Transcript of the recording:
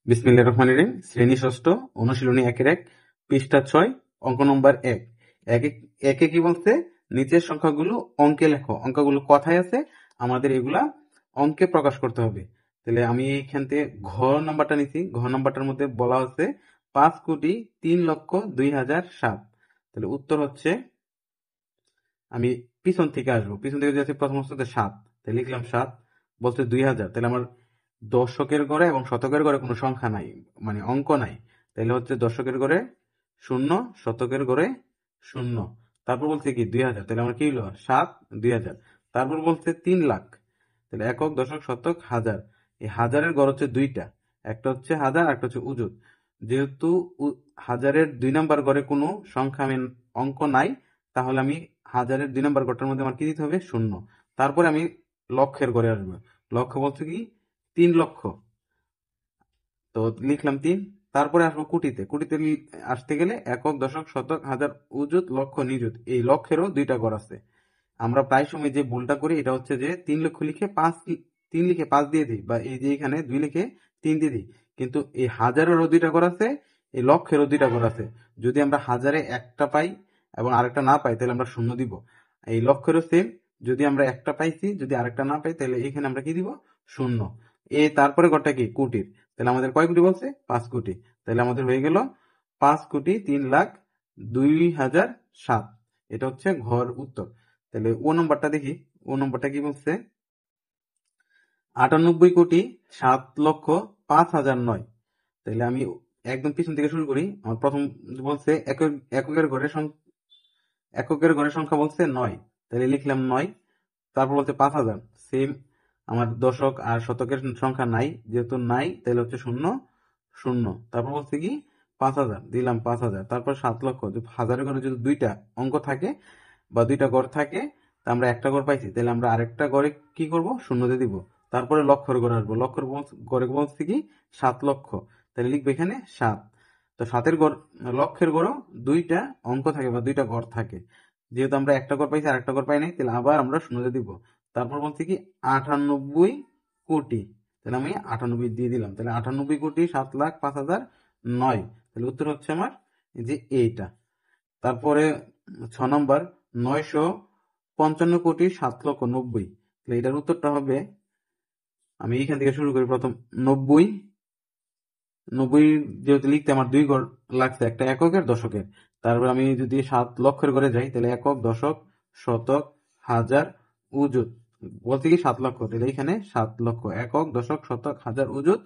বিসমিল্লাহির রহমানির রহিম। শ্রেণী ষষ্ঠ, অনুশীলনী 1-1, পৃষ্ঠা 6, অঙ্ক নম্বর 1। একে কি বলছে? নিচের সংখ্যাগুলো অঙ্কে লেখো। অঙ্কগুলো কথায় আছে, আমাদের এগুলা অঙ্কে প্রকাশ করতে হবে। তাহলে আমি এইখান থেকে ঘ নাম্বারটা নিচ্ছি। ঘ নাম্বারটার মধ্যে বলা হচ্ছে 5,03,02,007। তাহলে উত্তর হচ্ছে, আমি পিছন থেকে আসবো। পিছন থেকে যাচ্ছি, প্রথম হচ্ছে 7। তাহলে লিখলাম 7, বলছে 2000। তাহলে আমার দশকের ঘরে এবং শতকের ঘরে কোনো সংখ্যা নাই, মানে অঙ্ক নাই। তাহলে হচ্ছে দশকের ঘরে 0, শতকের ঘরে 0। তারপর বলছে কি 2000। তাহলে আমার কি হলো 7, 2000। তারপর বলছে 3 লাখ। তাহলে একক, দশক, শতক, হাজার। এই হাজারের ঘর হচ্ছে দুইটা, একটা হচ্ছে হাজার, একটা হচ্ছে উজুত। যেহেতু হাজারের 2 নাম্বার ঘরে কোনো সংখ্যা আমি অঙ্ক নাই, তাহলে আমি হাজারের 2 নাম্বার ঘরটার মধ্যে আমার কি দিতে হবে? 0। তারপরে আমি লক্ষের ঘরে আসবো। লক্ষ বলছে কি 3 লক্ষ। তো লিখলাম 3। তারপরে আসবো কোটিতে। কোটিতে আসতে গেলে একক, দশক, শতক, হাজার, উজুত, লক্ষ, নিযুত। এই লক্ষেরও 2টা ঘর আছে। আমরা প্রায় সময় যে ভুলটা করি এটা হচ্ছে যে 3 লক্ষ লিখে 3 লিখে 5 দিয়ে দিই, বা এই যে এখানে 2 লিখে 3 দিয়ে দিই। কিন্তু এই হাজারেরও 2টা ঘর আছে, এই লক্ষেরও 2টা ঘর আছে। যদি আমরা হাজারে একটা পাই এবং আরেকটা না পাই, তাহলে আমরা 0 দিব। এই লক্ষেরও সেম, যদি আমরা একটা পাইছি, যদি আরেকটা না পাই, তাহলে এখানে আমরা কি দিব? 0। তারপরে ঘরটা কি? কোটির। তাহলে আমাদের কয় কোটি বলছে? 5 কোটি। তাহলে আমাদের হয়ে গেল 5,03,02,007। এটা হচ্ছে ঘর উত্তর। তাহলে ও নম্বরটা দেখি। ও নম্বরটা কি বলছে? 98,07,05,009। তাহলে আমি একদম পিছন থেকে শুরু করি। আমার প্রথম বলছে এককের ঘরের সংখ্যা বলছে 9। তাহলে লিখলাম 9। তারপর বলছে 5,000। সেম, আমার দশক আর শতকের সংখ্যা নাই, যেহেতু নাই তাহলে হচ্ছে 0, 0। তারপর বলছে কি 5,000, দিলাম 5,000। তারপর 7 লক্ষ। হাজারের ঘরে যদি 2টা অঙ্ক থাকে বা 2টা ঘর থাকে, তা আমরা একটা ঘর পাইছি, তাহলে আমরা আরেকটা ঘরে কি করব? 0 দিয়ে দিব। তারপরে লক্ষের ঘরে আসবো। ঘরে বলছে কি 7 লক্ষ। তাহলে লিখবো এখানে 7। তো লক্ষের ঘরও 2টা অঙ্ক থাকে বা 2টা ঘর থাকে। যেহেতু আমরা একটা ঘর পাইছি, আরেকটা ঘর পাই নাই, তাহলে আবার আমরা 0 দিয়ে দিব। তারপর বলছে কি 98 কোটি। তাহলে আমি 98 দিয়ে দিলাম। তাহলে 98,07,05,009। তাহলে উত্তর হচ্ছে আমার এই যে এইটা। তারপরে 6 নম্বর 955,07,90,। তাহলে এটার উত্তরটা হবে, আমি এইখান থেকে শুরু করি। প্রথম 90, 90 যেহেতু লিখতে আমার 2 ঘর লাগছে, একটা এককের, দশকের। তারপর আমি যদি 7 লক্ষের ঘরে যাই, তাহলে একক, দশক, শতক, হাজার, উজুত। বলতে কি 7 লক্ষ। তাহলে এখানে 7 লক্ষ, একক, দশক, শতক, হাজার, উজুত,